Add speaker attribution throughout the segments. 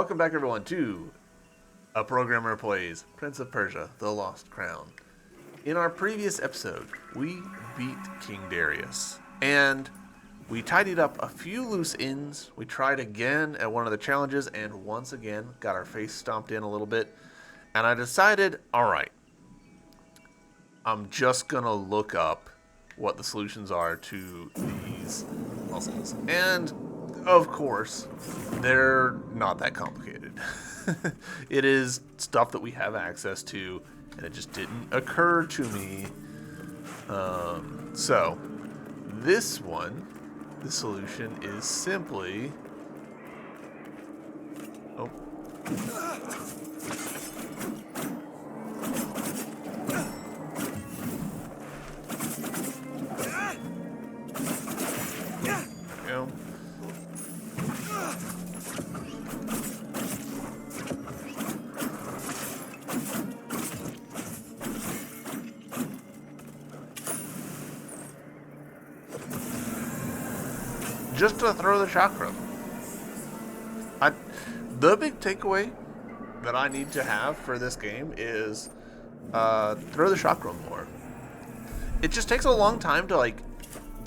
Speaker 1: Welcome back, everyone, to A Programmer Plays Prince of Persia, The Lost Crown. In our previous episode, we beat King Darius, and we tidied up a few loose ends. We tried again at one of the challenges, and once again got our face stomped in a little bit. And I decided, alright, I'm just gonna look up what the solutions are to these puzzles. And of course, they're not that complicated. It is stuff that we have access to, and it just didn't occur to me. So, this one, the solution is simply... Oh. There we go. Just to throw the chakra. The big takeaway that I need to have for this game is throw the chakra more. It just takes a long time to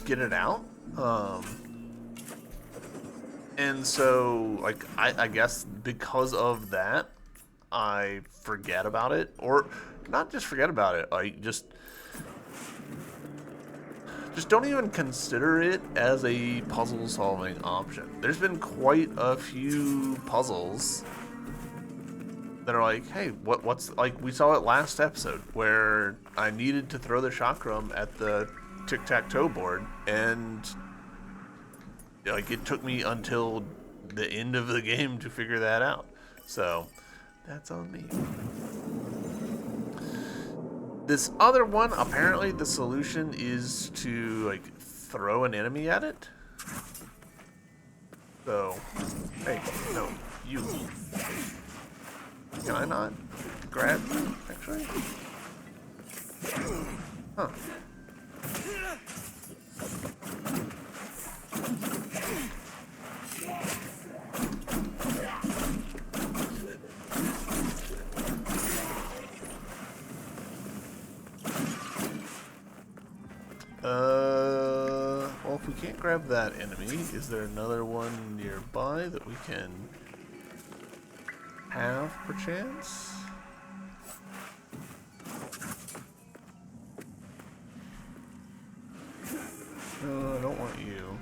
Speaker 1: get it out, and so I guess because of that I forget about it, or not just forget about it. I just don't even consider it as a puzzle-solving option. There's been quite a few puzzles that are like, hey, what's we saw it last episode where I needed to throw the chakram at the tic-tac-toe board, and it took me until the end of the game to figure that out. So that's on me. This other one, apparently the solution is to throw an enemy at it. So, hey, no, you. Can I not grab you, actually? Huh. Well, if we can't grab that enemy, is there another one nearby that we can have, perchance? No, I don't want you.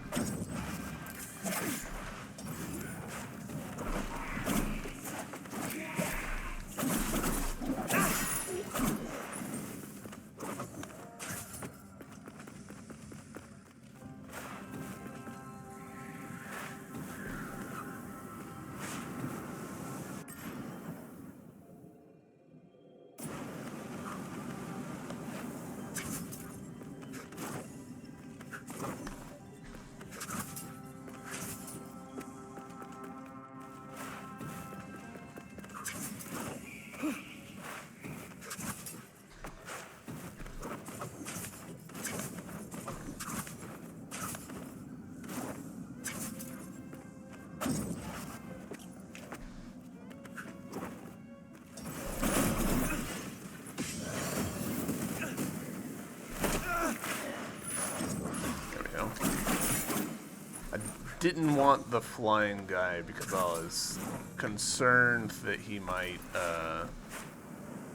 Speaker 1: Didn't want the flying guy because I was concerned that he might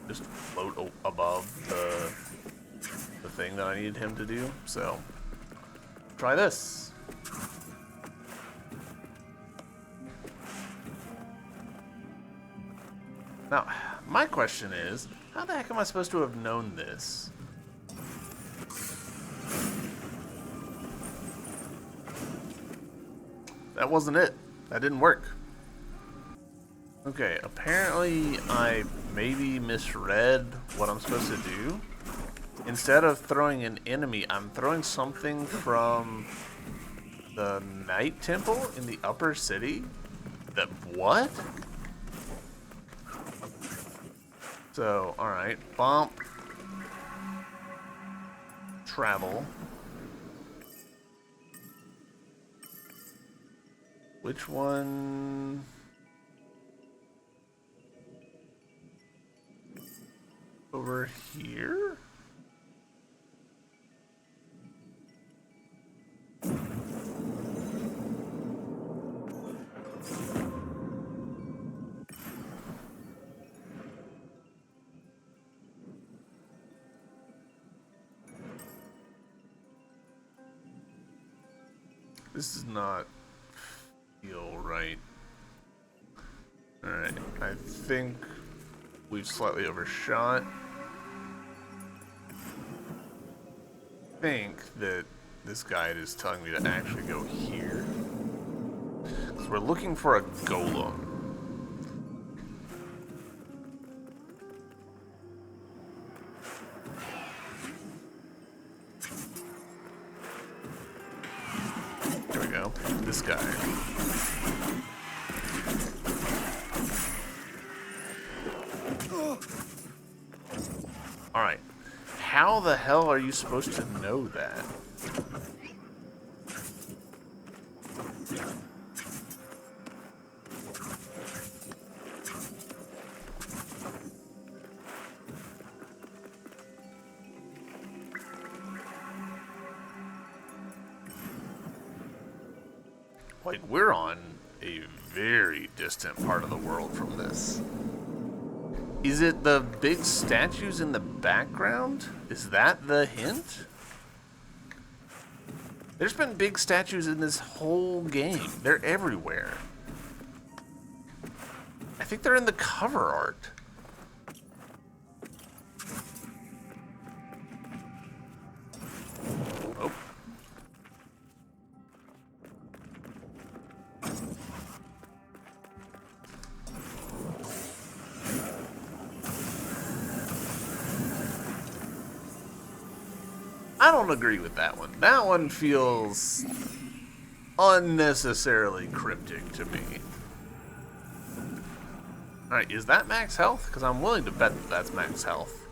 Speaker 1: just float above the thing that I needed him to do. So try this. Now, my question is, how the heck am I supposed to have known this? That wasn't it. That didn't work. Okay, apparently I maybe misread what I'm supposed to do. Instead of throwing an enemy, I'm throwing something from the Night Temple in the upper city. What? So, alright. Bump. Travel. Which one? over here? This does not feel right. Alright, I think we've slightly overshot. I think that this guide is telling me to actually go here. Because we're looking for a golem. There we go. This guy. Alright. How the hell are you supposed to know that? Like, we're on a very distant part of the world from this. Is it the big statues in the background? Is that the hint? There's been big statues in this whole game. They're everywhere. I think they're in the cover art. Oh. I don't agree with that one. That one feels unnecessarily cryptic to me. Alright, is that max health? Because I'm willing to bet that that's max health.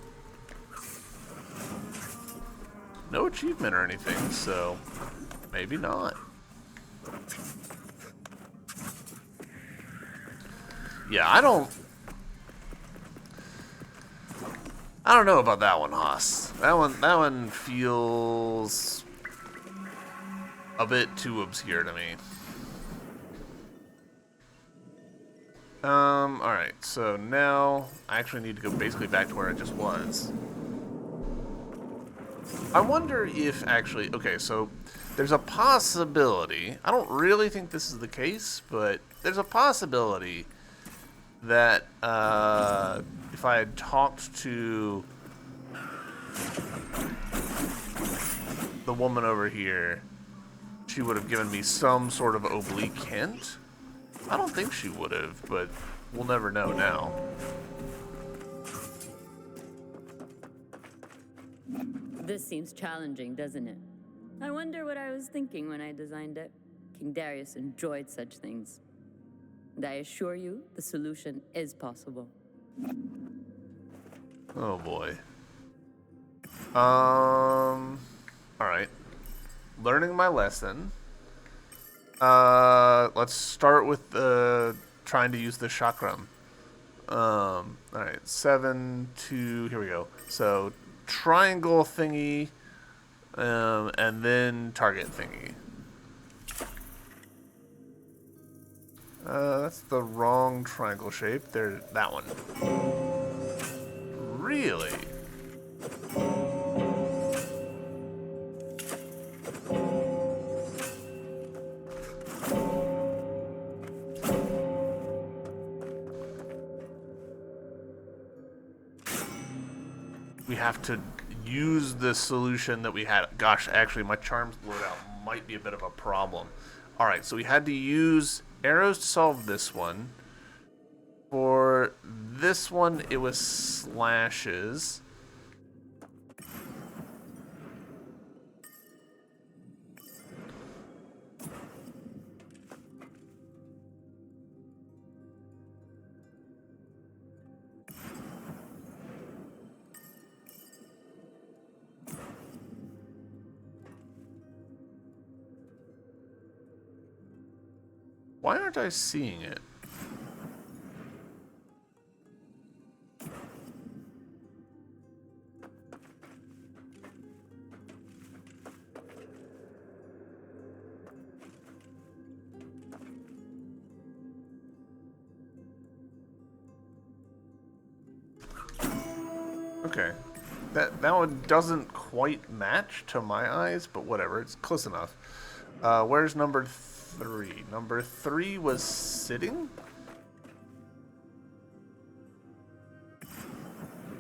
Speaker 1: No achievement or anything, so maybe not. Yeah, I don't know about that one, Haas. That one feels a bit too obscure to me. Alright, so now I actually need to go basically back to where I just was. I wonder if actually, okay, so there's a possibility, I don't really think this is the case, but there's a possibility that if I had talked to the woman over here, she would have given me some sort of oblique hint. I don't think she would have, but we'll never know now.
Speaker 2: This seems challenging, doesn't it? I wonder what I was thinking when I designed it. King Darius enjoyed such things. And I assure you, the solution is possible.
Speaker 1: Oh boy. Alright. Learning my lesson. Let's start with trying to use the chakram. Alright, 7, 2, here we go. So, triangle thingy, and then target thingy. That's the wrong triangle shape. There, that one. Really? We have to use the solution that we had. Gosh, actually, my charms loadout might be a bit of a problem. Alright, so we had to use arrows to solve this one. For this one, it was slashes. Why aren't I seeing it? Okay. That one doesn't quite match to my eyes, but whatever. It's close enough. Where's number 3? Number 3 was sitting?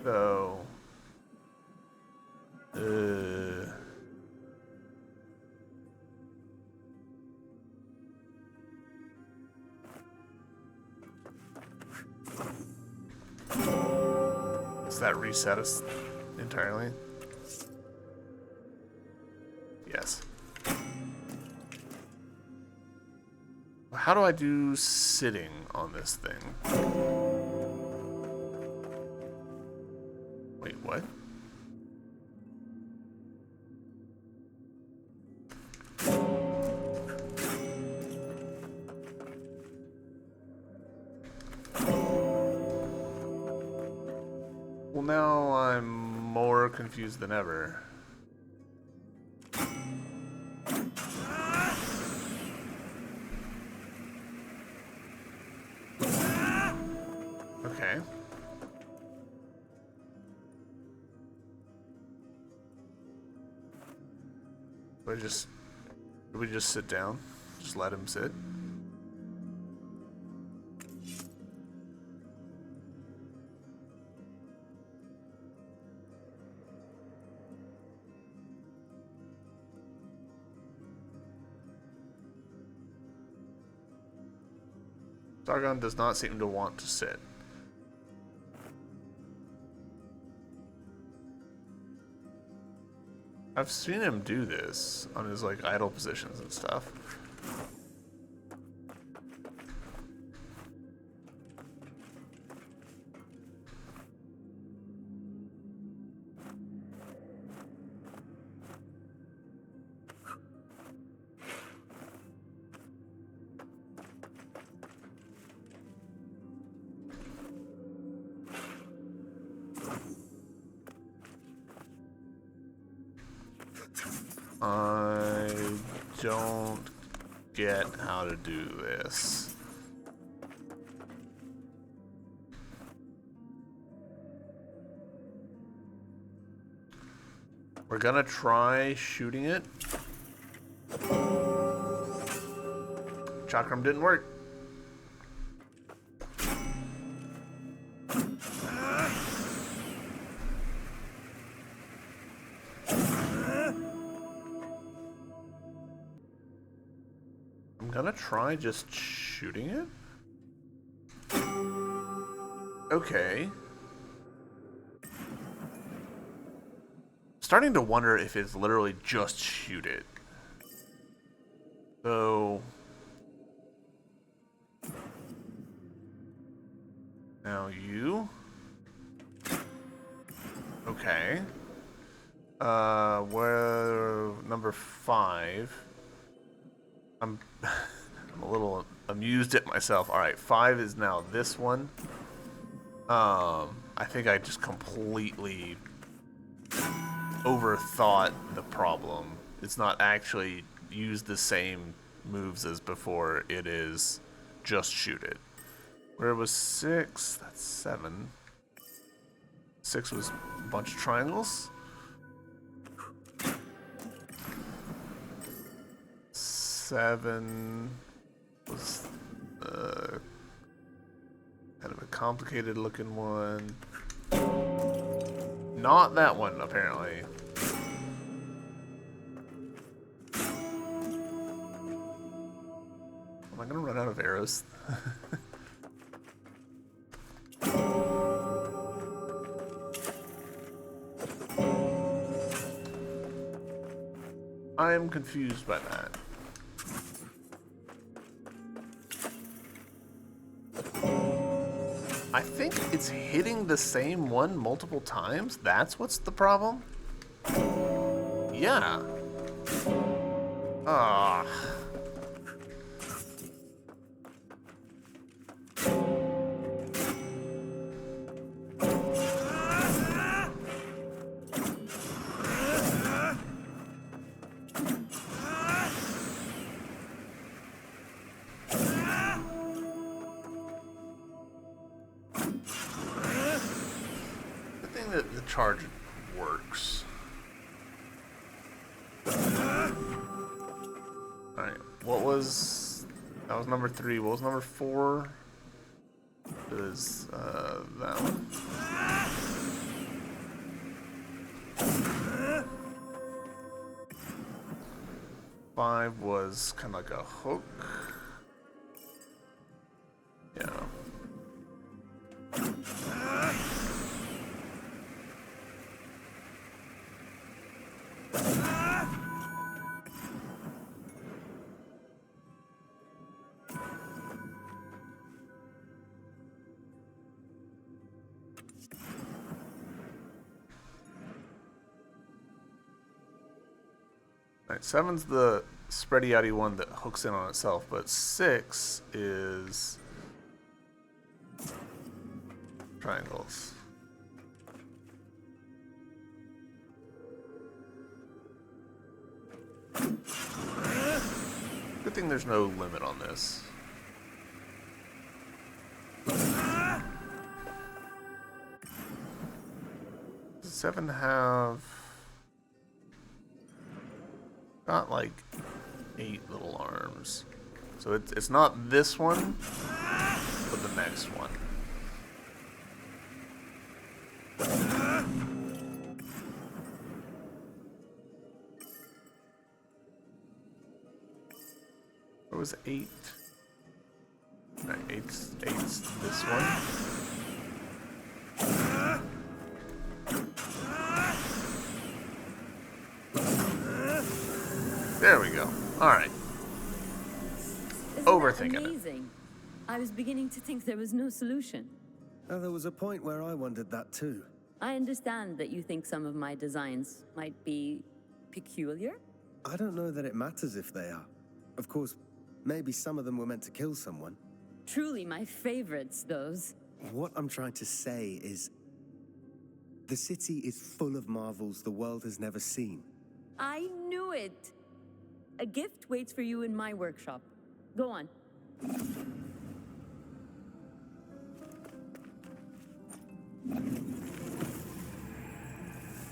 Speaker 1: So... Does that reset us entirely? Yes. How do I do sitting on this thing? Wait, what? Well, now I'm more confused than ever. Okay. Do we just sit down? Just let him sit? Sargon does not seem to want to sit. I've seen him do this on his like idle positions and stuff. I don't get how to do this. We're gonna try shooting it. Chakram didn't work. I'm gonna try just shooting it. Okay. Starting to wonder if it's literally just shoot it. So now you. Okay. Where number 5. I'm a little amused at myself. All right, 5 is now this one. I think I just completely overthought the problem. It's not actually use the same moves as before. It is just shoot it. Where was 6? That's 7. 6 was a bunch of triangles. 7 was kind of a complicated looking one. Not that one, apparently. Am I gonna run out of arrows? I am confused by that. I think it's hitting the same one multiple times. That's what's the problem? Yeah. Ah. charge works. Alright, what was... That was number 3. What was number 4? It was, that one. Five was kind of like a hook. Yeah. Alright, 7's the spready outy one that hooks in on itself, but 6 is triangles. Good thing there's no limit on this. Does 7 have... Got like 8 little arms. So it's not this one, but the next one. Where was 8? Right, 8's this one. There we go. All right. Overthinking it.
Speaker 2: Amazing. I was beginning to think there was no solution.
Speaker 3: There was a point where I wondered that too.
Speaker 2: I understand that you think some of my designs might be peculiar.
Speaker 3: I don't know that it matters if they are. Of course, maybe some of them were meant to kill someone.
Speaker 2: Truly my favorites, those.
Speaker 3: What I'm trying to say is, the city is full of marvels the world has never seen.
Speaker 2: I knew it. A gift waits for you in my workshop. Go on.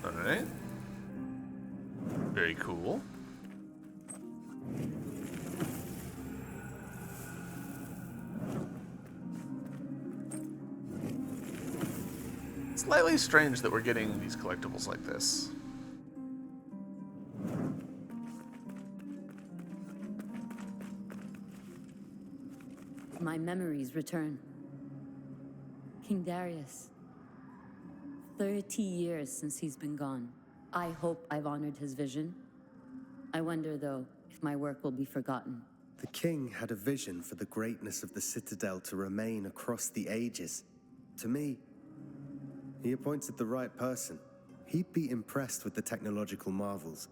Speaker 1: All right. Very cool. Slightly strange that we're getting these collectibles like this.
Speaker 2: My memories return. King Darius. 30 years since he's been gone. I hope I've honored his vision. I wonder, though, if my work will be forgotten.
Speaker 3: The king had a vision for the greatness of the Citadel to remain across the ages. To me, he appointed the right person. He'd be impressed with the technological marvels.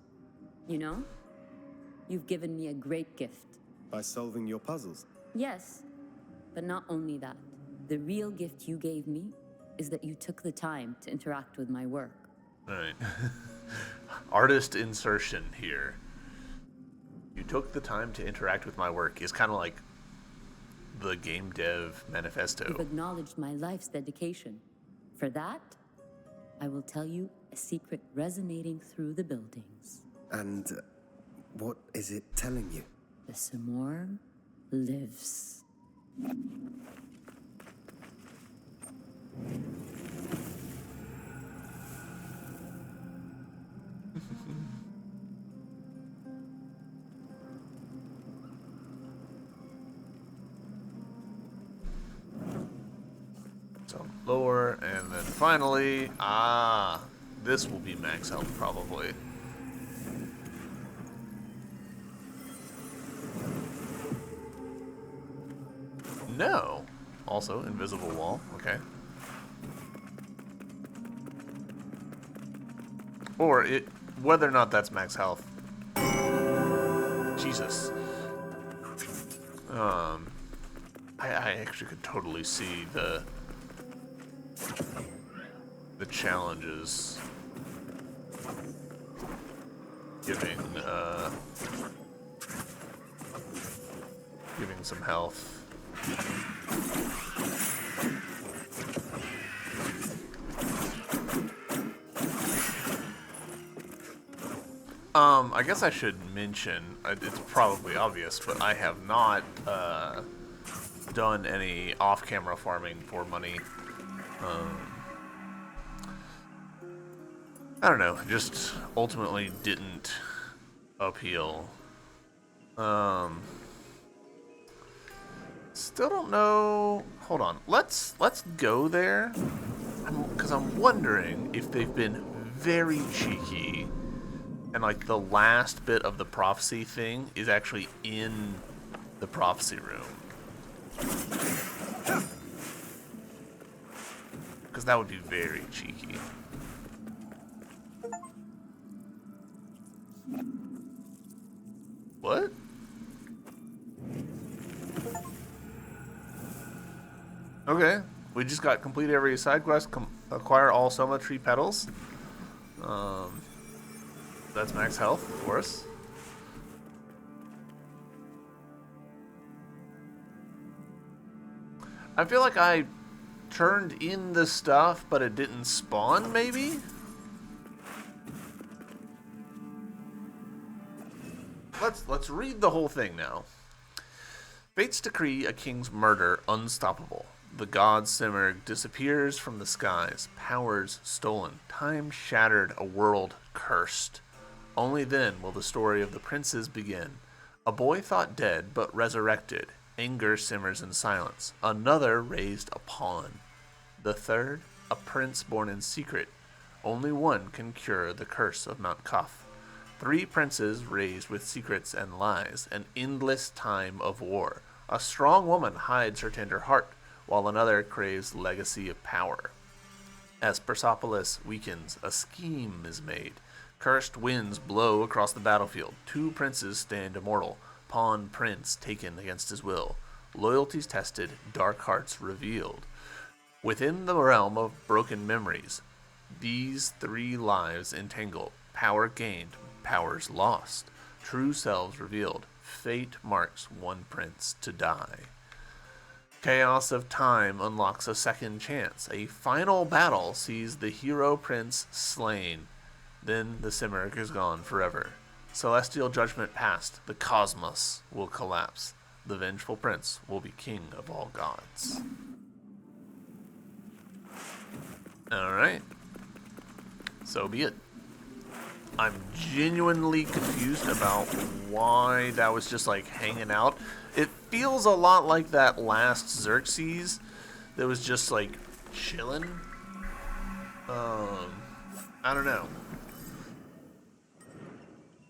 Speaker 2: You know, you've given me a great gift.
Speaker 3: By solving your puzzles.
Speaker 2: Yes, but not only that. The real gift you gave me is that you took the time to interact with my work.
Speaker 1: All right. Artist insertion here. You took the time to interact with my work is kind of like the game dev manifesto.
Speaker 2: You've acknowledged my life's dedication. For that, I will tell you a secret resonating through the buildings.
Speaker 3: And what is it telling you?
Speaker 2: The Simorg lives.
Speaker 1: So lower, and then finally, this will be max health probably. No. Also, invisible wall. Okay. Or it, whether or not that's max health. Jesus. I actually could totally see the challenges giving some health. I guess I should mention, it's probably obvious, but I have not done any off-camera farming for money. I don't know, just ultimately didn't appeal. Still don't know. Hold on, let's go there, because I'm wondering if they've been very cheeky, and like the last bit of the prophecy thing is actually in the prophecy room. Because that would be very cheeky. What? Okay, we just got complete every side quest. Acquire all Soma tree petals. That's max health, of course. I feel like I turned in the stuff, but it didn't spawn, maybe? Let's read the whole thing now. Fates decree a king's murder unstoppable. The god Simurg disappears from the skies, powers stolen, time shattered, a world cursed. Only then will the story of the princes begin. A boy thought dead, but resurrected. Anger simmers in silence. Another raised a pawn. The third, a prince born in secret. Only one can cure the curse of Mount Kaf. 3 princes raised with secrets and lies, an endless time of war. A strong woman hides her tender heart, while another craves legacy of power. As Persepolis weakens, a scheme is made. Cursed winds blow across the battlefield. 2 princes stand immortal. Pawn prince taken against his will. Loyalties tested, dark hearts revealed. Within the realm of broken memories, these 3 lives entangled. Power gained, powers lost. True selves revealed. Fate marks one prince to die. Chaos of time unlocks a second chance. A final battle sees the hero prince slain. Then the Simurg is gone forever. Celestial judgment passed. The cosmos will collapse. The vengeful prince will be king of all gods. Alright. So be it. I'm genuinely confused about why that was just like hanging out. It feels a lot like that last Xerxes that was just like chilling. I don't know.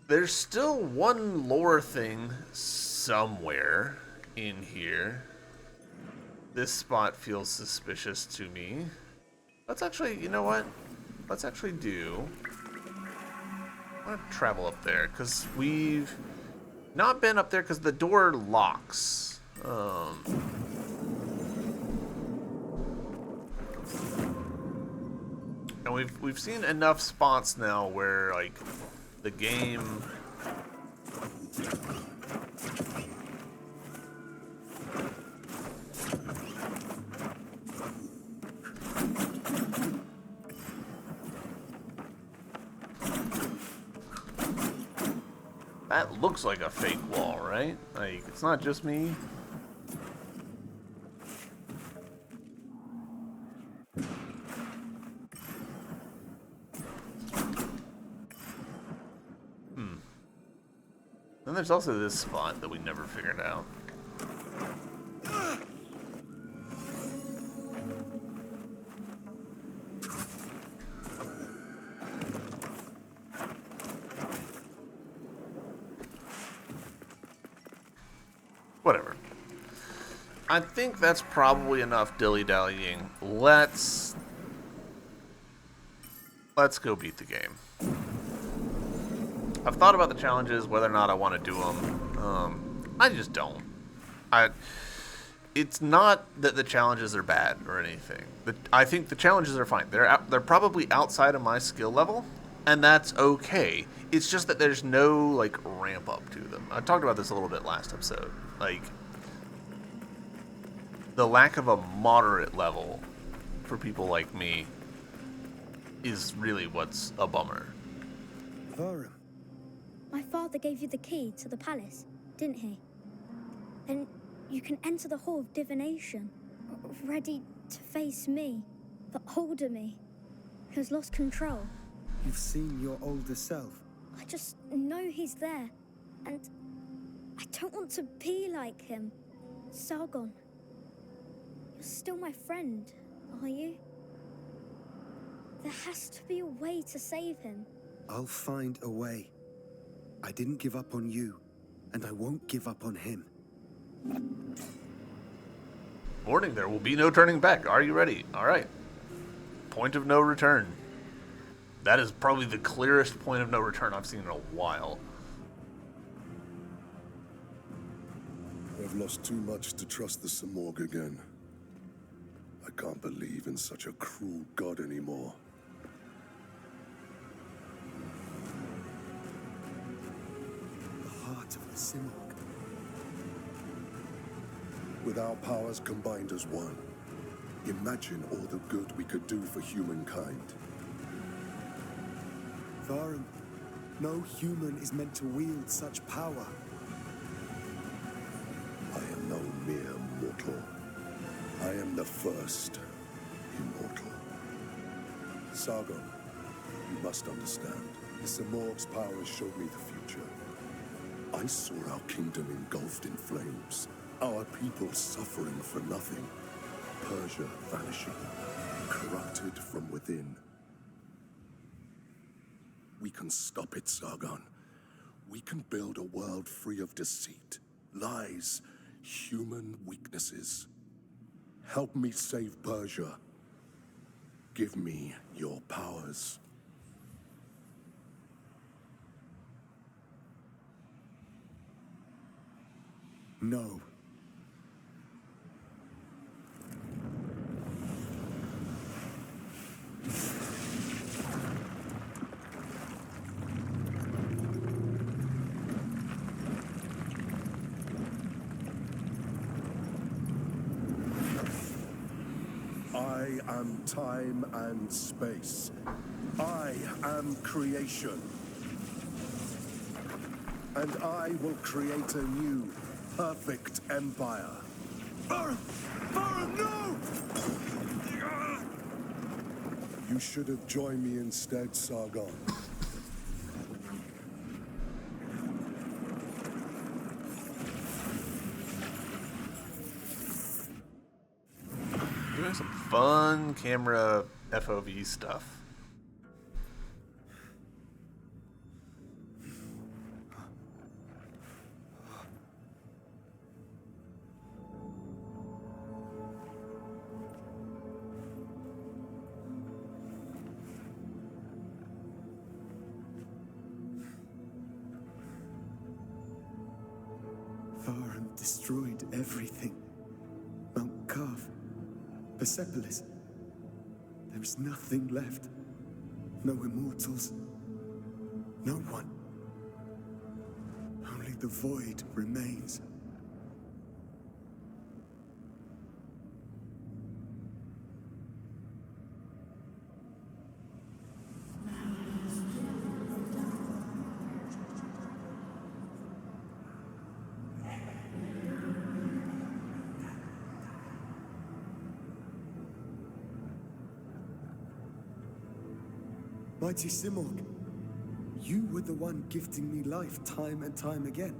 Speaker 1: There's still one lore thing somewhere in here. This spot feels suspicious to me. Let's actually, you know what? Let's actually do... I want to travel up there, because we've not been up there because the door locks. And we've seen enough spots now where, like, the game... That looks like a fake wall, right? Like, it's not just me. Then there's also this spot that we never figured out. Whatever. I think that's probably enough dilly-dallying. Let's go beat the game. I've thought about the challenges, whether or not I want to do them. I just don't. It's not that the challenges are bad or anything. I think the challenges are fine. They're probably outside of my skill level, and that's okay. It's just that there's no, like, ramp up to them. I talked about this a little bit last episode. Like, the lack of a moderate level for people like me is really what's a bummer.
Speaker 3: Varum,
Speaker 4: My father gave you the key to the palace, didn't he? Then you can enter the Hall of Divination, ready to face me, the older me, who's lost control.
Speaker 3: You've seen your older self.
Speaker 4: I just know he's there, and I don't want to be like him. Sargon, you're still my friend, are you? There has to be a way to save him.
Speaker 3: I'll find a way. I didn't give up on you, and I won't give up on him.
Speaker 1: Warning, there will be no turning back. Are you ready? All right. Point of no return. That is probably the clearest point of no return I've seen in a while.
Speaker 5: I've lost too much to trust the Simorg again. I can't believe in such a cruel god anymore.
Speaker 3: The heart of the Simorg.
Speaker 5: With our powers combined as one, imagine all the good we could do for humankind.
Speaker 3: Varum, no human is meant to wield such power.
Speaker 5: I am no mere mortal. I am the first immortal. Sargon, you must understand. The Simorg's powers showed me the future. I saw our kingdom engulfed in flames. Our people suffering for nothing. Persia vanishing, corrupted from within. We can stop it, Sargon. We can build a world free of deceit, lies, human weaknesses. Help me save Persia. Give me your powers.
Speaker 3: No.
Speaker 5: I am time and space. I am creation. And I will create a new, perfect empire. Baron! Baron, no! You should have joined me instead, Sargon.
Speaker 1: Doing some fun camera FOV stuff.
Speaker 3: Varum destroyed everything. Mount Carv, Persepolis. There is nothing left. No immortals. No one. Only the void remains. Mighty Simorg, you were the one gifting me life time and time again.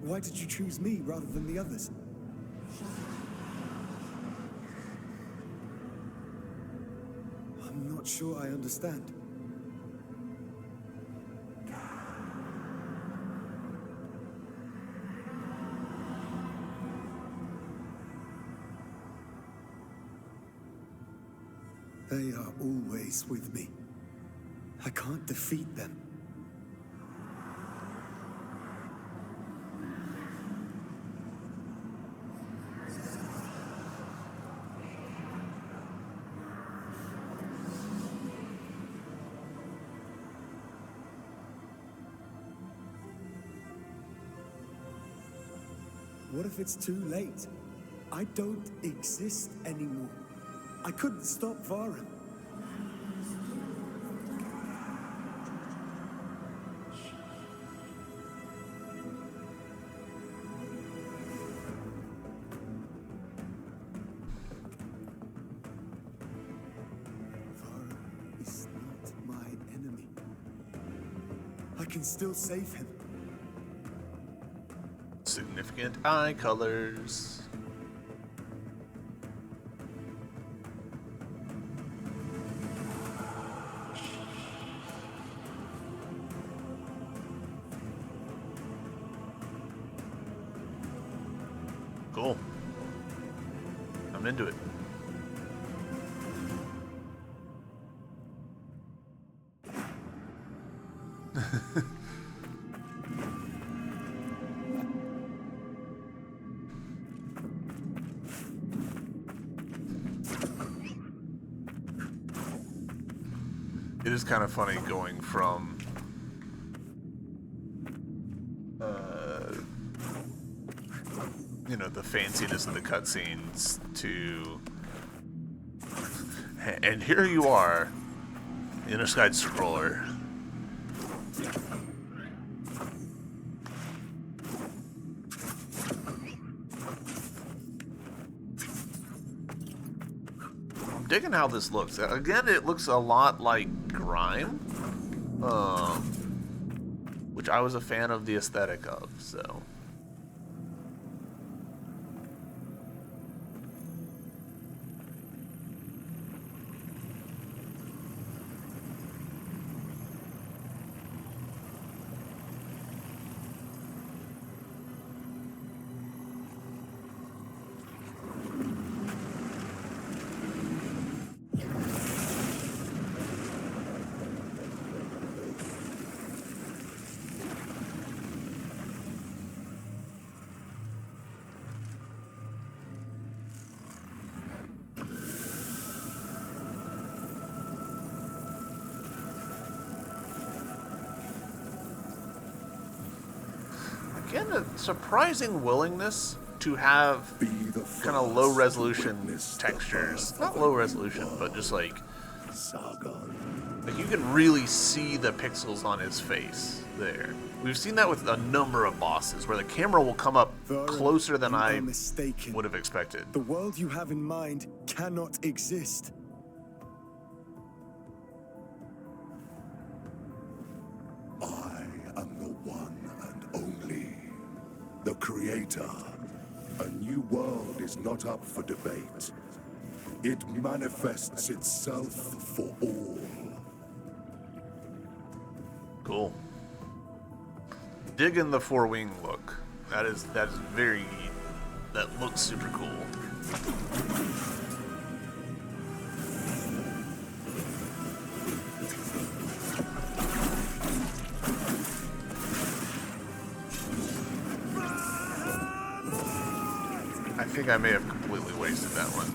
Speaker 3: Why did you choose me rather than the others? I'm not sure I understand. They are always with me. I can't defeat them. What if it's too late? I don't exist anymore. I couldn't stop Varum. I can still save him.
Speaker 1: Significant eye colors. Cool. I'm into it. It is kind of funny going from you know, the fanciness of the cutscenes to, and here you are in a side scroller. I'm digging how this looks. Again, it looks a lot like Grime, which I was a fan of the aesthetic of, so. Again, a surprising willingness to have kind of low resolution textures. Not low resolution, but just like you can really see the pixels on his face there. We've seen that with a number of bosses where the camera will come up closer than I would have expected.
Speaker 3: The world you have in mind cannot exist.
Speaker 5: I am the one and only, the Creator. A new world is not up for debate. It manifests itself for all.
Speaker 1: Cool. Digging the four-wing look. That is very, that looks super cool. I think I may have completely wasted that one.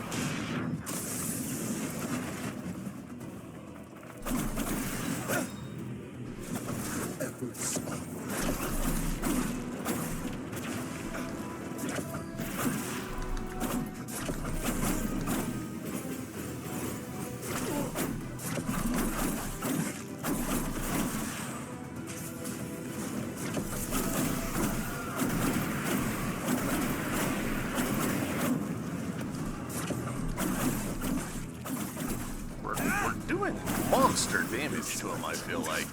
Speaker 1: Doing monster damage to him, I feel like.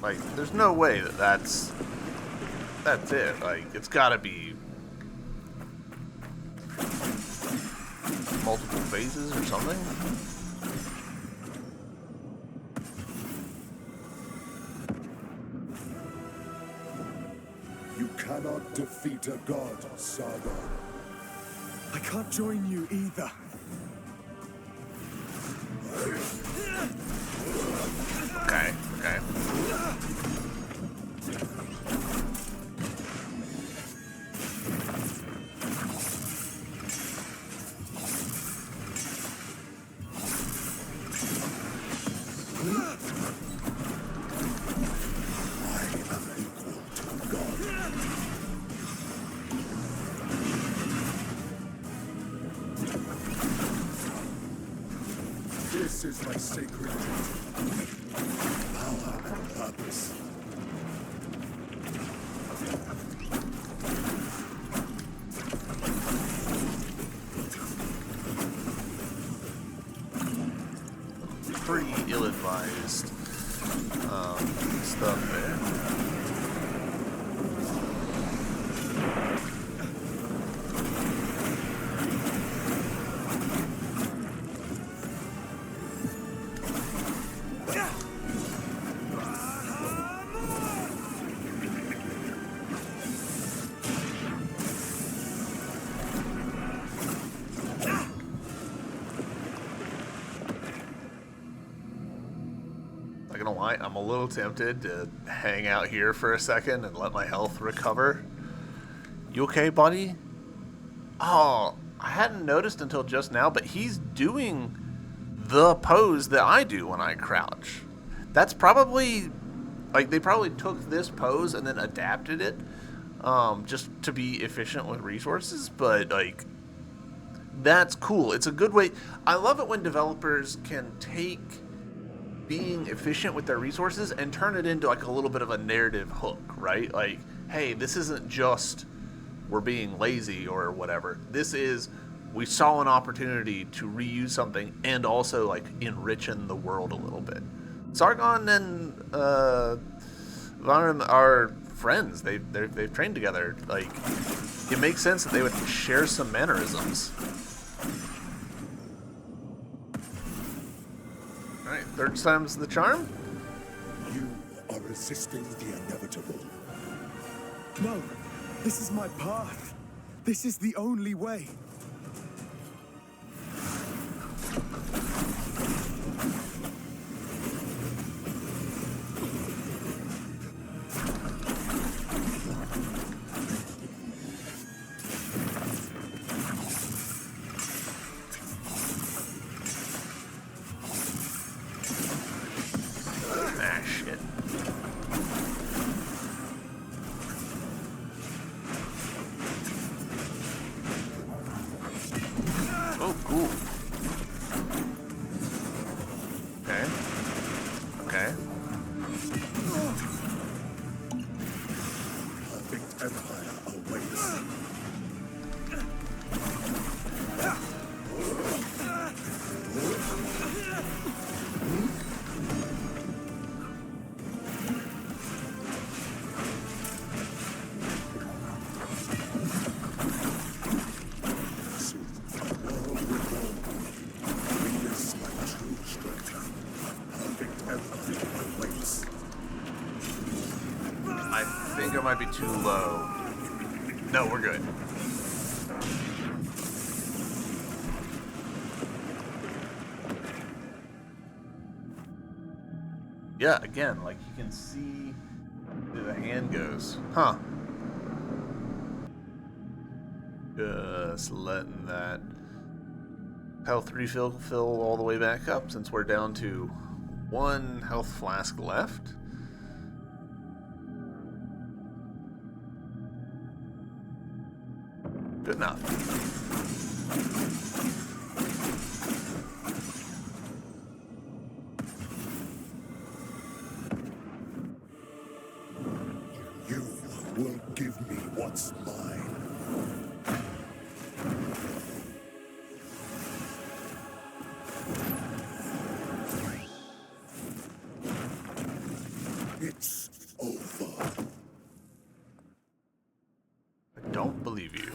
Speaker 1: Like, there's no way that's it. Like, it's gotta be multiple phases or something.
Speaker 5: You cannot defeat a god, Sargon.
Speaker 3: I can't join you either.
Speaker 1: Okay.
Speaker 5: This is my sacred duty. Power and purpose.
Speaker 1: stuff there. Not gonna lie, I'm a little tempted to hang out here for a second and let my health recover. You okay, buddy? Oh, I hadn't noticed until just now, but he's doing the pose that I do when I crouch. That's probably, like, they probably took this pose and then adapted it just to be efficient with resources, but, like, that's cool. It's a good way. I love it when developers can take being efficient with their resources and turn it into, like, a little bit of a narrative hook, right? Like, hey, this isn't just we're being lazy or whatever. This is, we saw an opportunity to reuse something and also, like, enrichen the world a little bit. Sargon and Varn are friends. They've trained together. Like, it makes sense that they would share some mannerisms. All right, third time's the charm.
Speaker 5: You are resisting the inevitable.
Speaker 3: No, this is my path. This is the only way.
Speaker 1: Ah, shit. Oh, cool. Okay. Okay.
Speaker 5: Perfect empire awaits. Soon, a world will form. Witness my true strength. Perfect empire awaits.
Speaker 1: I think I might be too low. No, we're good. Yeah, again, like, you can see where the hand goes. Huh. Just letting that health refill fill all the way back up since we're down to one health flask left. Good enough.
Speaker 5: You will give me what's mine. It's over.
Speaker 1: I don't believe you.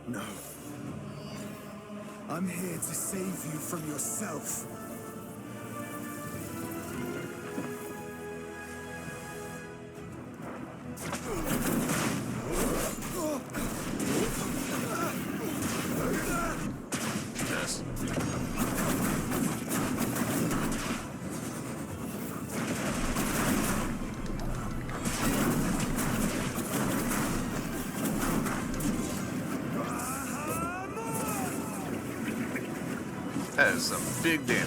Speaker 3: No. I'm here to save you from yourself.
Speaker 1: Yes. That is some big damage.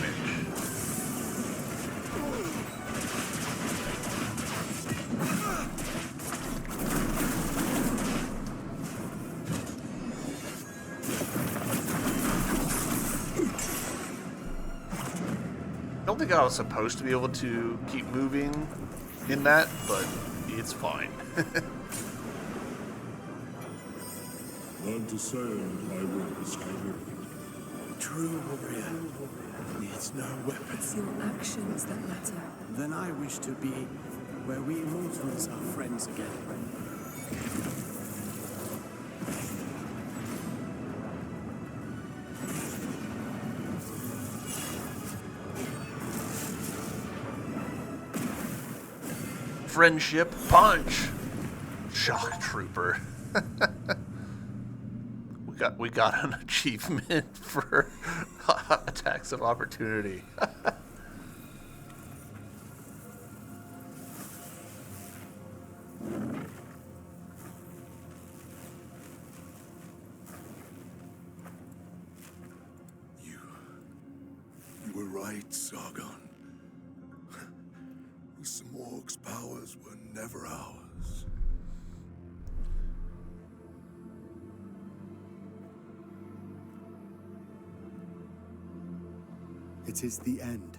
Speaker 1: I don't think I was supposed to be able to keep moving in that, but it's fine.
Speaker 5: Learn to sail, my words, Skyward.
Speaker 6: true warrior needs no weapons.
Speaker 7: It's your actions that matter.
Speaker 6: Then I wish to be where we mortals are friends again.
Speaker 1: Friendship punch. Shock trooper. we got an achievement for attacks of opportunity.
Speaker 5: You were right, Sargon. The Smorg's powers were never ours.
Speaker 3: It is the end.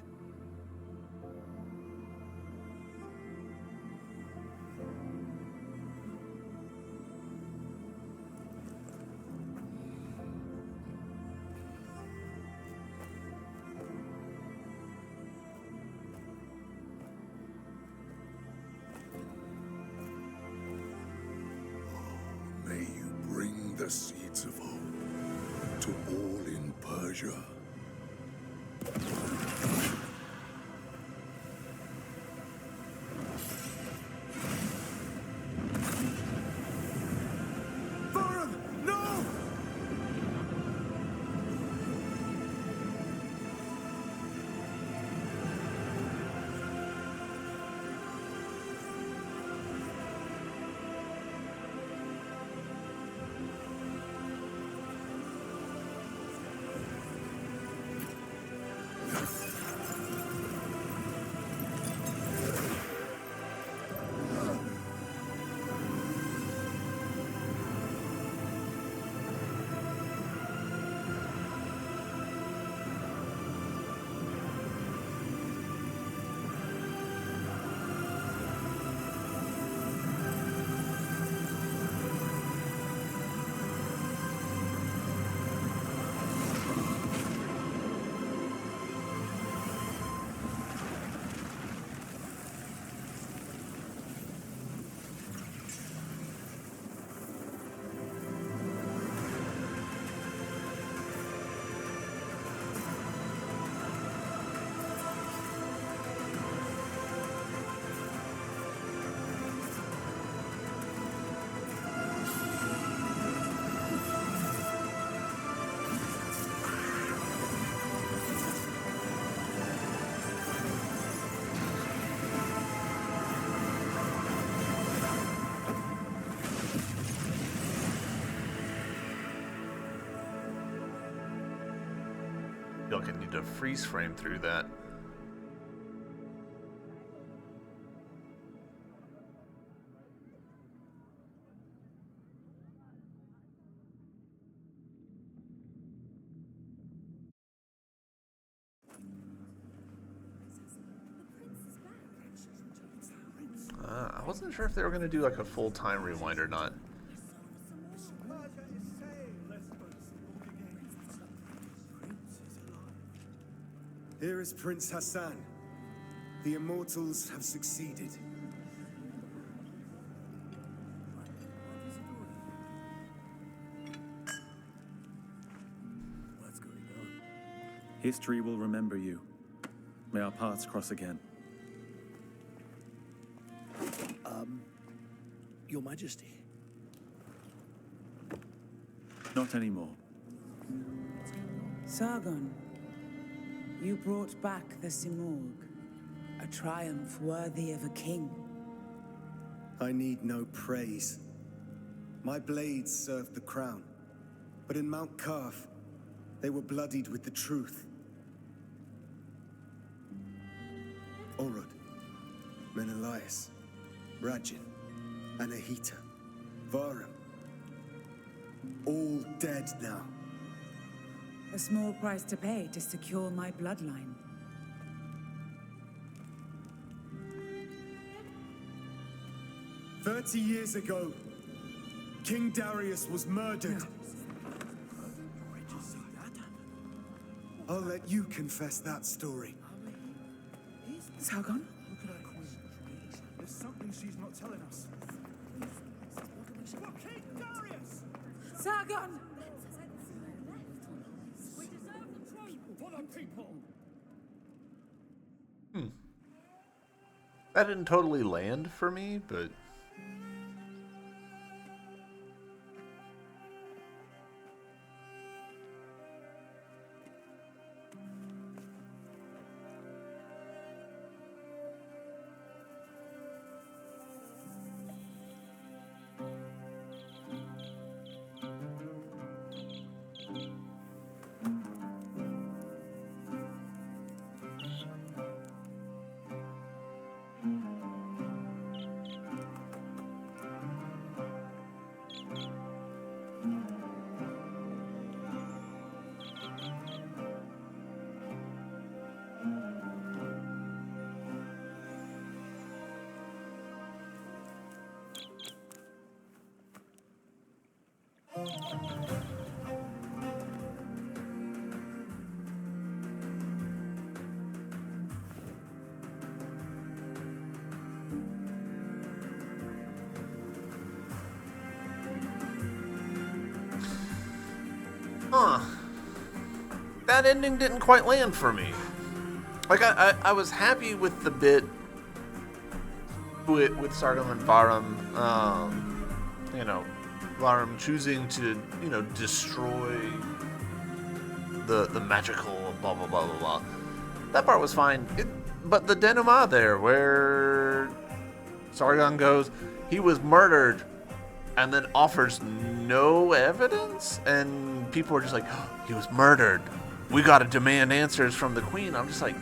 Speaker 5: May you bring the seeds of hope to all in Persia.
Speaker 1: Feel like I need to freeze frame through that. I wasn't sure if they were going to do like a full-time rewind or not.
Speaker 3: Here is Prince Hassan. The Immortals have succeeded.
Speaker 6: What's going on? History will remember you. May our paths cross again.
Speaker 8: Your Majesty.
Speaker 6: Not anymore.
Speaker 7: Sargon, you brought back the Simorg, a triumph worthy of a king.
Speaker 3: I need no praise. My blades served the crown, but in Mount Carth, they were bloodied with the truth. Orod, Menelaus, Rajin, Anahita, Varum, all dead now.
Speaker 7: A small price to pay to secure my bloodline.
Speaker 3: 30 years ago, King Darius was murdered. I'll let you confess that story.
Speaker 7: Sargon?
Speaker 8: Look at her queen. There's something she's not telling us. For King Darius!
Speaker 7: Sargon!
Speaker 8: For the people!
Speaker 1: That didn't totally land for me, but... That ending didn't quite land for me. Like, I was happy with the bit with Sargon and Varum, Varum choosing to, destroy the magical blah, blah, blah, blah, blah. That part was fine. But the denouement there, where Sargon goes, he was murdered, and then offers no evidence, and people are just like, oh, he was murdered. We gotta demand answers from the queen. I'm just like,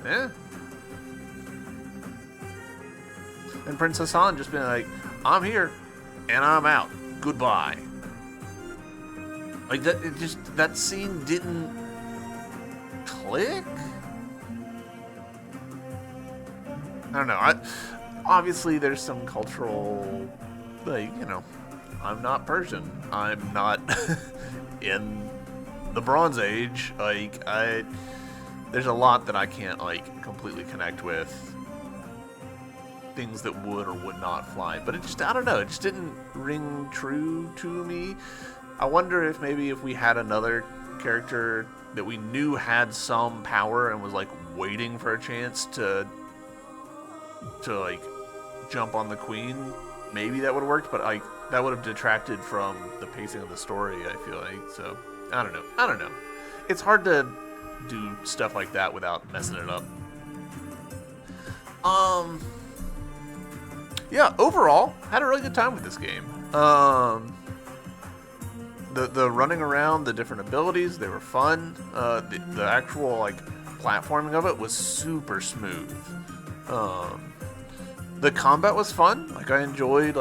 Speaker 1: eh. And Princess Han just being like, I'm here, and I'm out. Goodbye. Like, that scene didn't click? I don't know. Obviously, there's some cultural, I'm not Persian. I'm not in the Bronze Age. There's a lot that I can't, completely connect with. Things that would or would not fly. But I don't know, it just didn't ring true to me. I wonder if maybe if we had another character that we knew had some power and was, waiting for a chance to jump on the queen, maybe that would have worked, but, that would have detracted from the pacing of the story, I feel like. So, I don't know. It's hard to do stuff like that without messing it up. Yeah, overall, had a really good time with this game. The running around, the different abilities, they were fun. The actual, platforming of it was super smooth. The combat was fun. I enjoyed,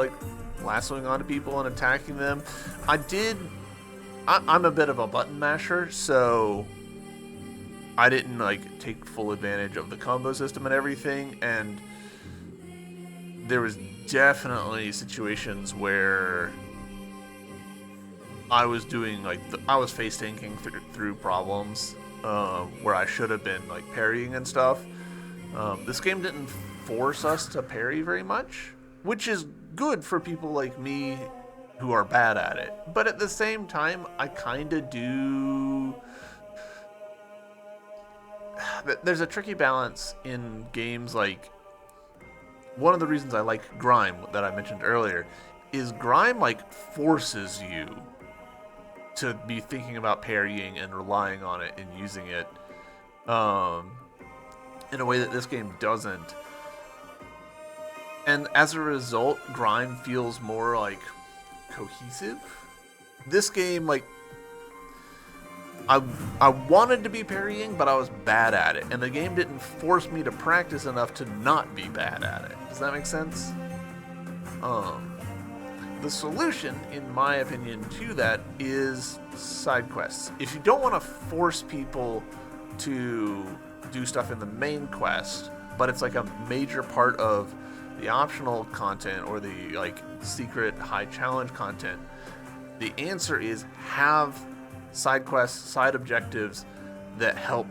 Speaker 1: lassoing onto people and attacking them. I'm a bit of a button masher, so I didn't, take full advantage of the combo system and everything, and there was definitely situations where I was doing, I was face tanking through problems, where I should have been, parrying and stuff. This game didn't force us to parry very much, which is good for people like me who are bad at it. But at the same time, I kind of do... There's a tricky balance in games one of the reasons I like Grime that I mentioned earlier is Grime forces you to be thinking about parrying and relying on it and using it in a way that this game doesn't. And as a result, Grime feels more cohesive. This game, I wanted to be parrying, but I was bad at it, and the game didn't force me to practice enough to not be bad at it. Does that make sense? The solution, in my opinion, to that is side quests. If you don't want to force people to do stuff in the main quest, but it's a major part of the optional content or the secret high challenge content, the answer is have side quests, side objectives that help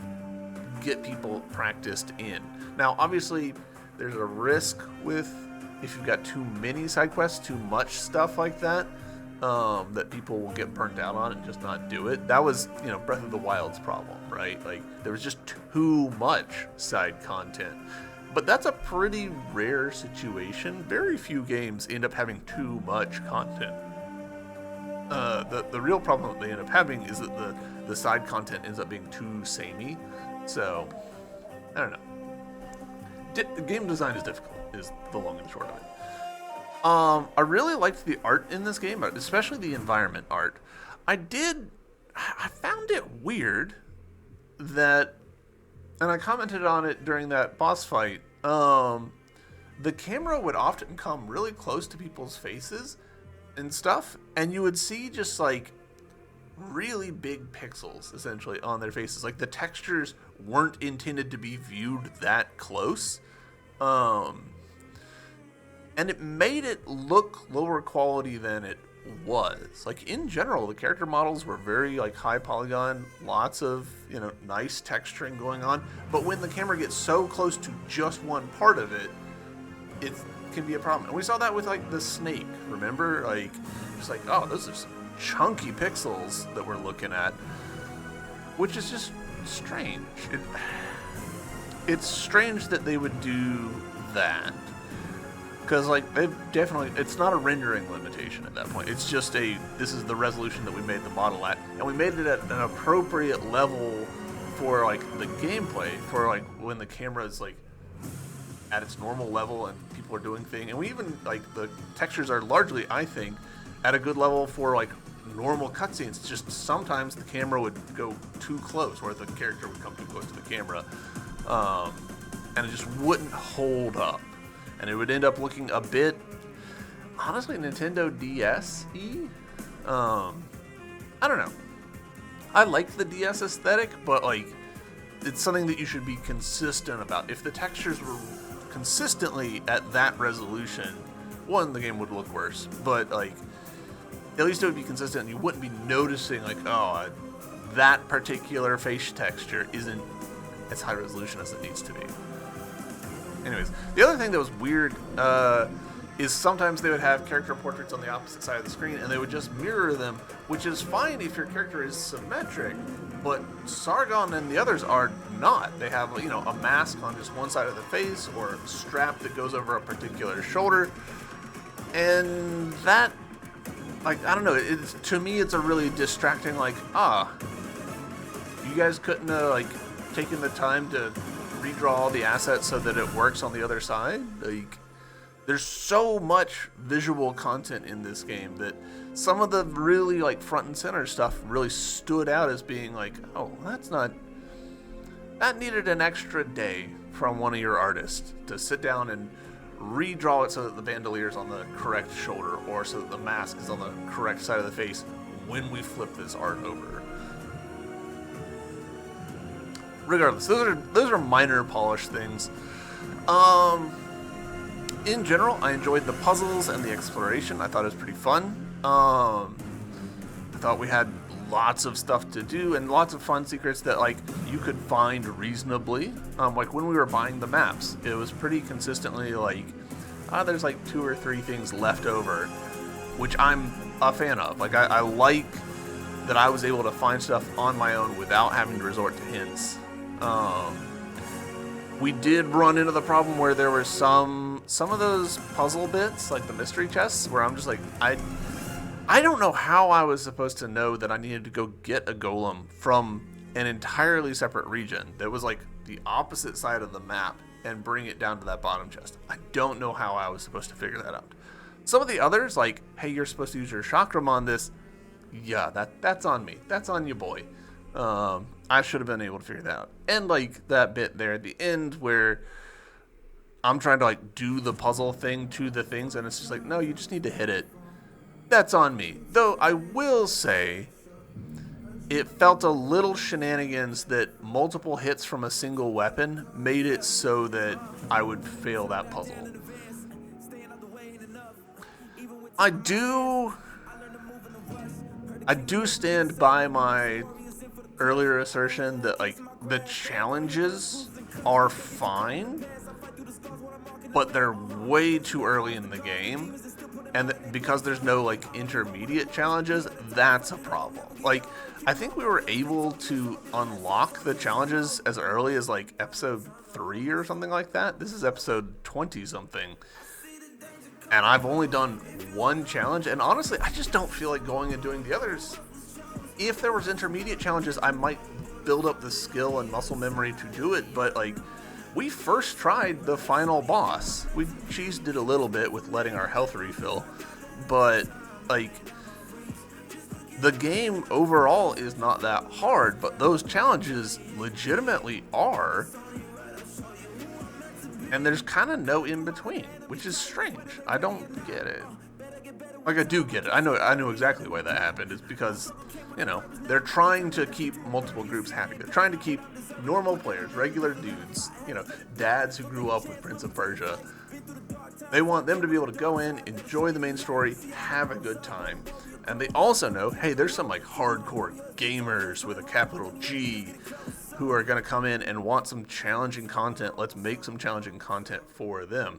Speaker 1: get people practiced in. Now, obviously, there's a risk with if you've got too many side quests, too much stuff like that, that people will get burnt out on and just not do it. That was, Breath of the Wild's problem, right? Like, there was just too much side content. But that's a pretty rare situation. Very few games end up having too much content. The real problem that they end up having is that the side content ends up being too samey. So, I don't know. Game design is difficult, is the long and short of it. I really liked the art in this game, especially the environment art. I found it weird that, and I commented on it during that boss fight, the camera would often come really close to people's faces and stuff, and you would see just like really big pixels essentially on their faces. Like the textures weren't intended to be viewed that close. And it made it look lower quality than it was. Like in general, the character models were very like high polygon, lots of, nice texturing going on. But when the camera gets so close to just one part of it, it can be a problem. And we saw that with like the snake, remember? Like, it's like, oh, those are some chunky pixels that we're looking at, which is just strange. It's strange that they would do that. Because, like, it's not a rendering limitation at that point. It's just this is the resolution that we made the model at. And we made it at an appropriate level for, like, the gameplay. For, like, when the camera is, like, at its normal level and people are doing things. And we even, like, the textures are largely, I think, at a good level for, like, normal cutscenes. Just sometimes the camera would go too close, or the character would come too close to the camera. And it just wouldn't hold up. And it would end up looking a bit, honestly, Nintendo DS-y. I don't know. I like the DS aesthetic, but like, it's something that you should be consistent about. If the textures were consistently at that resolution, one, the game would look worse. But like, at least it would be consistent, and you wouldn't be noticing like, oh, that particular face texture isn't as high resolution as it needs to be. Anyways, the other thing that was weird is sometimes they would have character portraits on the opposite side of the screen, and they would just mirror them, which is fine if your character is symmetric, but Sargon and the others are not. They have, a mask on just one side of the face, or a strap that goes over a particular shoulder, and that, like, I don't know, to me it's a really distracting, like, you guys couldn't have, like, taken the time to redraw all the assets so that it works on the other side. Like, there's so much visual content in this game that some of the really like front and center stuff really stood out as being like, oh, that needed an extra day from one of your artists to sit down and redraw it so that the bandolier's on the correct shoulder, or so that the mask is on the correct side of the face when we flip this art over. Regardless, those are minor polish things. In general, I enjoyed the puzzles and the exploration. I thought it was pretty fun. I thought we had lots of stuff to do and lots of fun secrets that like you could find reasonably. Like when we were buying the maps, it was pretty consistently like, there's like 2 or 3 things left over, which I'm a fan of. Like I like that I was able to find stuff on my own without having to resort to hints. We did run into the problem where there were some of those puzzle bits, like the mystery chests, where I'm just like, I don't know how I was supposed to know that I needed to go get a golem from an entirely separate region that was like the opposite side of the map and bring it down to that bottom chest. I don't know how I was supposed to figure that out. Some of the others, like, hey, you're supposed to use your chakram on this. Yeah, that's on me. That's on you, boy. I should have been able to figure that out. And like that bit there at the end where I'm trying to like do the puzzle thing to the things, and it's just like, no, you just need to hit it. That's on me. Though I will say it felt a little shenanigans that multiple hits from a single weapon made it so that I would fail that puzzle. I do stand by my earlier assertion that like the challenges are fine, but they're way too early in the game, and because there's no like intermediate challenges, that's a problem. Like, I think we were able to unlock the challenges as early as like episode 3 or something like that. This is episode 20 something, and I've only done one challenge, and honestly I just don't feel like going and doing the others. If there was intermediate challenges, I might build up the skill and muscle memory to do it, but like, we first tried the final boss. We cheesed it a little bit with letting our health refill, but like, the game overall is not that hard, but those challenges legitimately are, and there's kind of no in between, which is strange. I don't get it. Like, I do get it. I know exactly why that happened. It's because, you know, they're trying to keep multiple groups happy. They're trying to keep normal players, regular dudes, you know, dads who grew up with Prince of Persia. They want them to be able to go in, enjoy the main story, have a good time. And they also know, hey, there's some like hardcore gamers with a capital G who are going to come in and want some challenging content. Let's make some challenging content for them.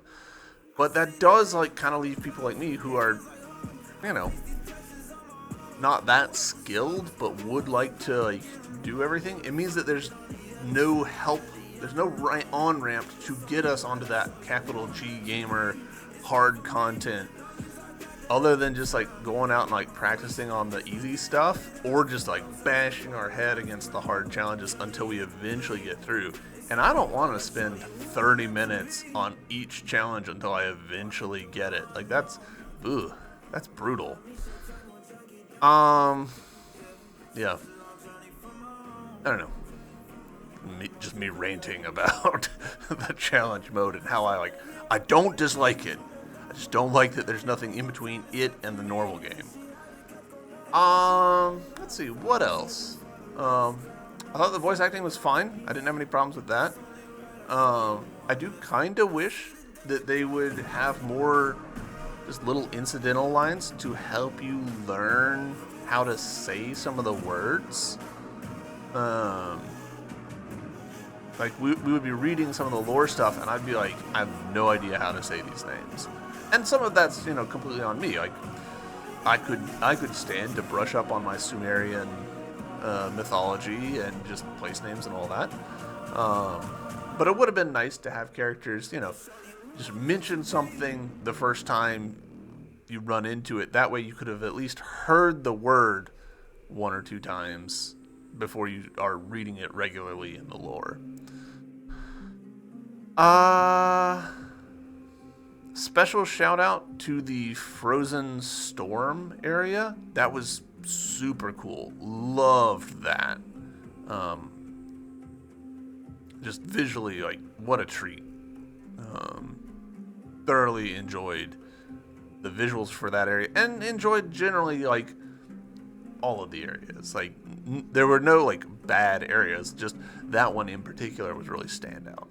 Speaker 1: But that does like kind of leave people like me who are, you know, not that skilled but would like to like do everything. It means that there's no help, there's no on ramp to get us onto that capital G gamer hard content, other than just like going out and like practicing on the easy stuff, or just like bashing our head against the hard challenges until we eventually get through. And I don't want to spend 30 minutes on each challenge until I eventually get it. Like, that's brutal. Yeah. I don't know. Just me ranting about the challenge mode and how I don't dislike it. I just don't like that there's nothing in between it and the normal game. Let's see, what else? I thought the voice acting was fine. I didn't have any problems with that. I do kind of wish that they would have more just little incidental lines to help you learn how to say some of the words. Like, we would be reading some of the lore stuff, and I'd be like, I have no idea how to say these names. And some of that's, you know, completely on me. Like, I could stand to brush up on my Sumerian mythology and just place names and all that. But it would have been nice to have characters, you know, just mention something the first time you run into it. That way you could have at least heard the word 1 or 2 times before you are reading it regularly in the lore. Special shout out to the Frozen Storm area. That was super cool. Loved that. Just visually, like, what a treat. Thoroughly enjoyed the visuals for that area, and enjoyed generally like all of the areas. Like, there were no like bad areas, just that one in particular was really standout.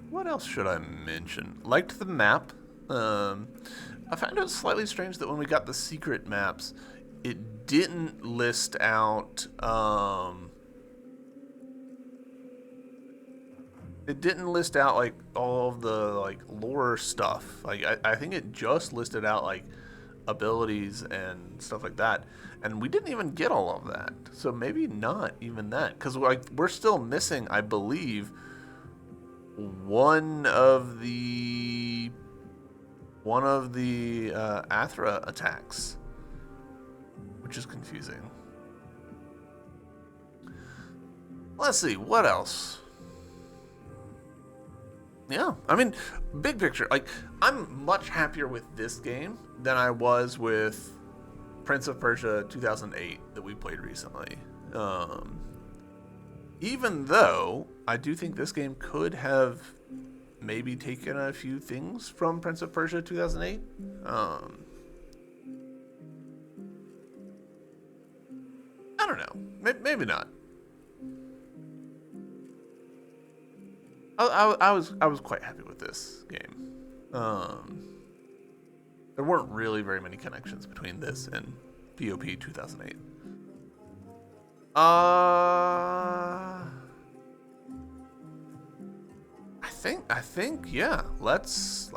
Speaker 1: What else should I mention? Liked the map. I found it slightly strange that when we got the secret maps, it didn't list out like all of the like lore stuff. Like, I think it just listed out like abilities and stuff like that, and we didn't even get all of that. So maybe not even that, because like we're still missing, I believe, one of the Athra attacks, which is confusing. Let's see, what else? Yeah, I mean, big picture, like, I'm much happier with this game than I was with Prince of Persia 2008 that we played recently. Even though I do think this game could have maybe taken a few things from Prince of Persia 2008. I don't know. Maybe not. I was quite happy with this game. There weren't really very many connections between this and POP 2008. I think yeah. Let's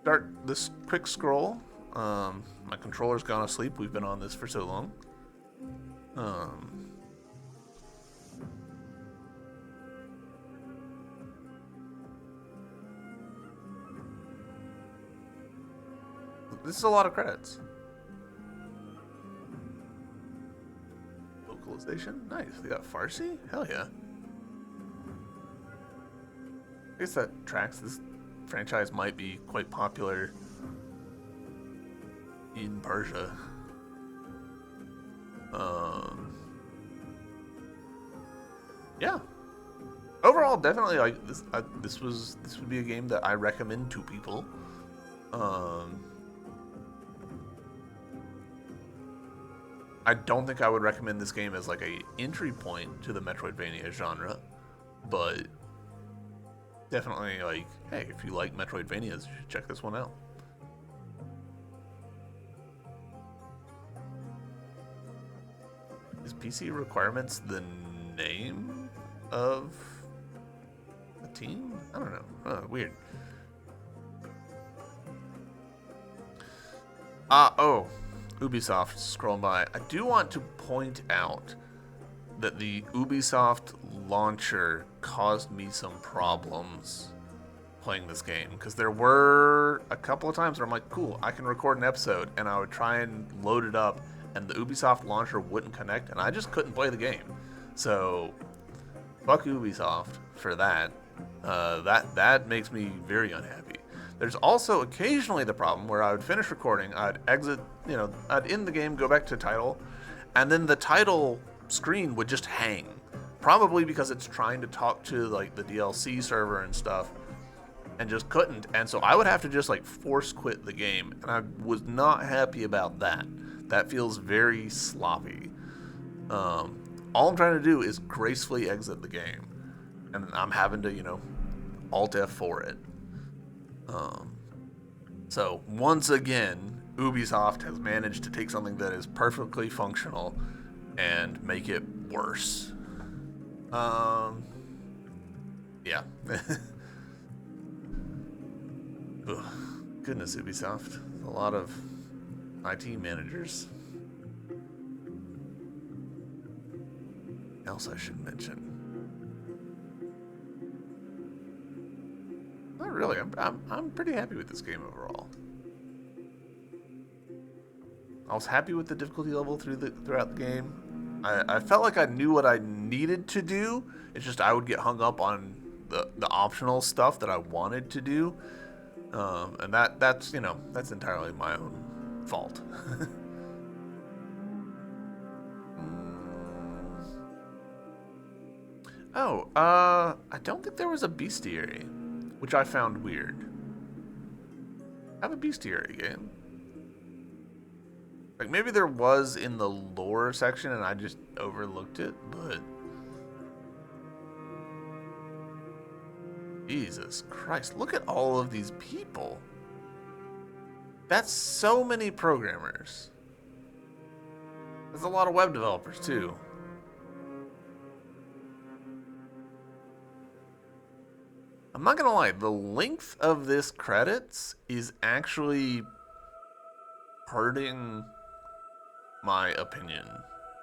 Speaker 1: start this quick scroll. My controller's gone asleep. We've been on this for so long. This is a lot of credits. Localization? Nice. They got Farsi? Hell yeah. I guess that tracks. This franchise might be quite popular in Persia. Yeah. Overall, definitely like this. This would be a game that I recommend to people. I don't think I would recommend this game as like a entry point to the Metroidvania genre, but definitely like, hey, if you like Metroidvanias, you should check this one out. Is PC Requirements the name of a team? I don't know. Weird. Oh. Ubisoft scrolling by. I do want to point out that the Ubisoft launcher caused me some problems playing this game, because there were a couple of times where I'm like, cool, I can record an episode, and I would try and load it up and the Ubisoft launcher wouldn't connect and I just couldn't play the game. So fuck Ubisoft for that. That makes me very unhappy. There's also occasionally the problem where I would finish recording, I'd exit, I'd end the game, go back to title, and then the title screen would just hang. Probably because it's trying to talk to like the DLC server and stuff, and just couldn't. And so I would have to just like force quit the game, and I was not happy about that. That feels very sloppy. All I'm trying to do is gracefully exit the game, and I'm having to, Alt F4 it. So once again, Ubisoft has managed to take something that is perfectly functional and make it worse. Yeah. Ugh, goodness, Ubisoft. A lot of IT managers. Else I should mention. Not really. I'm pretty happy with this game overall. I was happy with the difficulty level throughout the game. I felt like I knew what I needed to do. It's just I would get hung up on the optional stuff that I wanted to do, and that's entirely my own fault. I don't think there was a bestiary, which I found weird. I have a bestiary game. Like, maybe there was in the lore section and I just overlooked it, but... Jesus Christ, look at all of these people. That's so many programmers. There's a lot of web developers, too. I'm not gonna lie, the length of this credits is actually hurting my opinion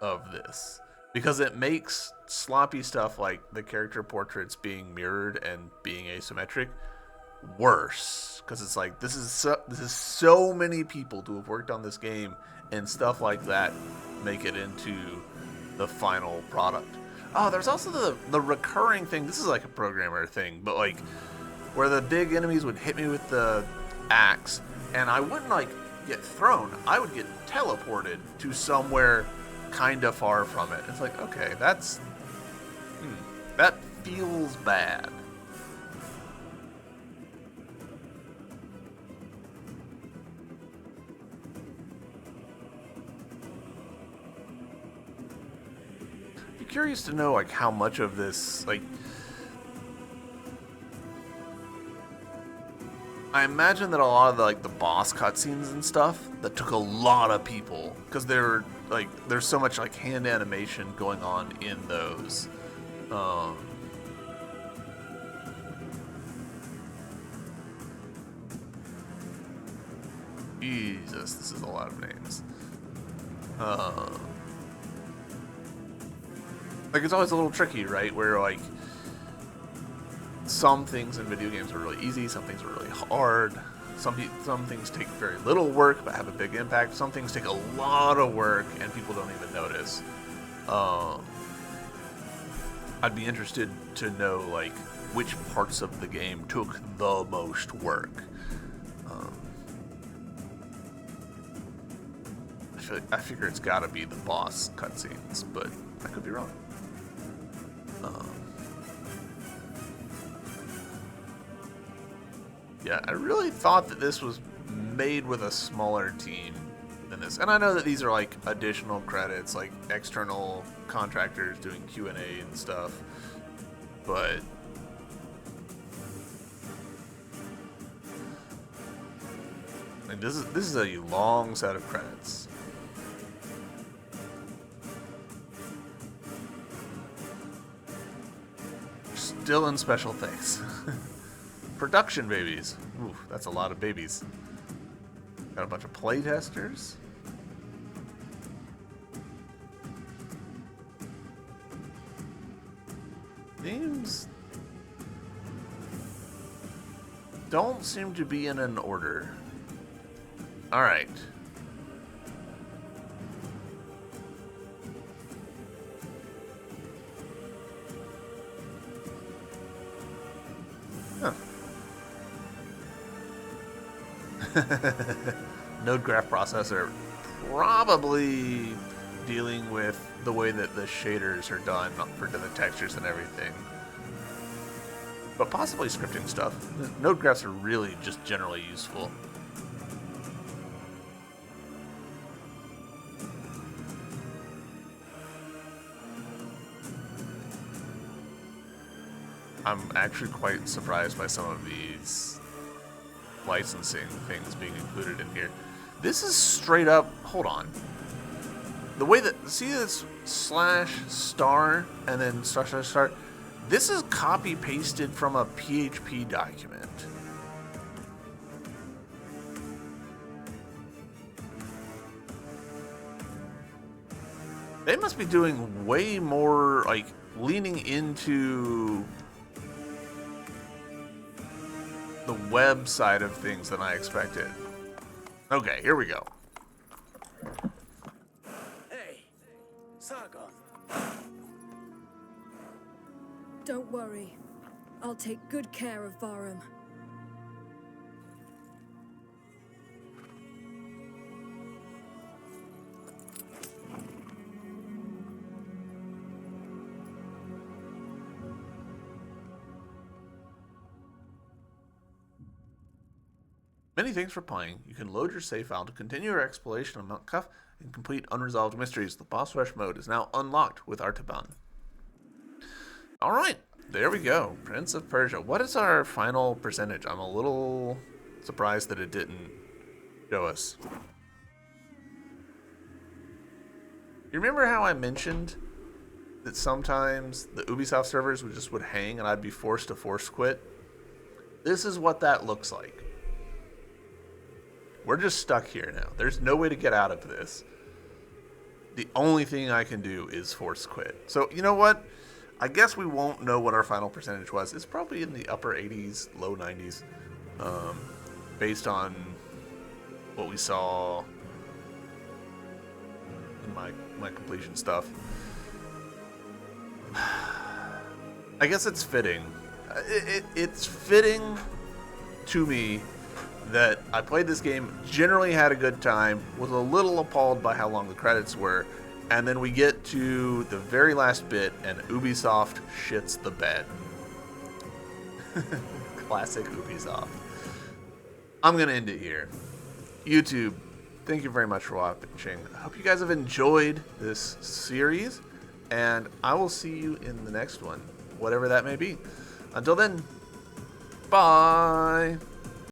Speaker 1: of this, because it makes sloppy stuff like the character portraits being mirrored and being asymmetric worse, because it's like this is so many people to have worked on this game, and stuff like that make it into the final product. Oh, there's also the recurring thing. This is like a programmer thing, but like where the big enemies would hit me with the axe, and I wouldn't like get thrown. I would get teleported to somewhere kind of far from it. It's like, okay, that feels bad. Curious to know like how much of this, like, I imagine that a lot of the boss cutscenes and stuff that took a lot of people because there's so much hand animation going on in those. Jesus, this is a lot of names. It's always a little tricky, right? Where some things in video games are really easy, some things are really hard. Some things take very little work but have a big impact. Some things take a lot of work and people don't even notice. I'd be interested to know which parts of the game took the most work. I figure it's got to be the boss cutscenes, but I could be wrong. Yeah, I really thought that this was made with a smaller team than this. And I know that these are additional credits, external contractors doing Q&A and stuff. But this is a long set of credits. Still in special thanks. Production babies. Ooh, that's a lot of babies. Got a bunch of playtesters. Names don't seem to be in an order. All right. Huh. Node graph processor probably dealing with the way that the shaders are done for the textures and everything. But possibly scripting stuff. Node graphs are really just generally useful. I'm actually quite surprised by some of these licensing things being included in here. This is straight up, hold on. The way that, see this /star and then ****, this is copy pasted from a PHP document. They must be doing way more, leaning into the web side of things than I expected. Okay, here we go.
Speaker 7: Hey, Sargon.
Speaker 9: Don't worry. I'll take good care of Varum.
Speaker 1: Many thanks for playing. You can load your save file to continue your exploration of Mount Cuff and complete unresolved mysteries. The boss rush mode is now unlocked with Artaban. Alright, there we go. Prince of Persia. What is our final percentage? I'm a little surprised that it didn't show us. You remember how I mentioned that sometimes the Ubisoft servers would hang and I'd be forced to force quit? This is what that looks like. We're just stuck here now. There's no way to get out of this. The only thing I can do is force quit. So, you know what? I guess we won't know what our final percentage was. It's probably in the upper 80s, low 90s, based on what we saw in my completion stuff. I guess it's fitting. It's fitting to me that I played this game, generally had a good time, was a little appalled by how long the credits were, and then we get to the very last bit and Ubisoft shits the bed. Classic Ubisoft. I'm going to end it here. YouTube, thank you very much for watching. I hope you guys have enjoyed this series, and I will see you in the next one, whatever that may be. Until then, bye!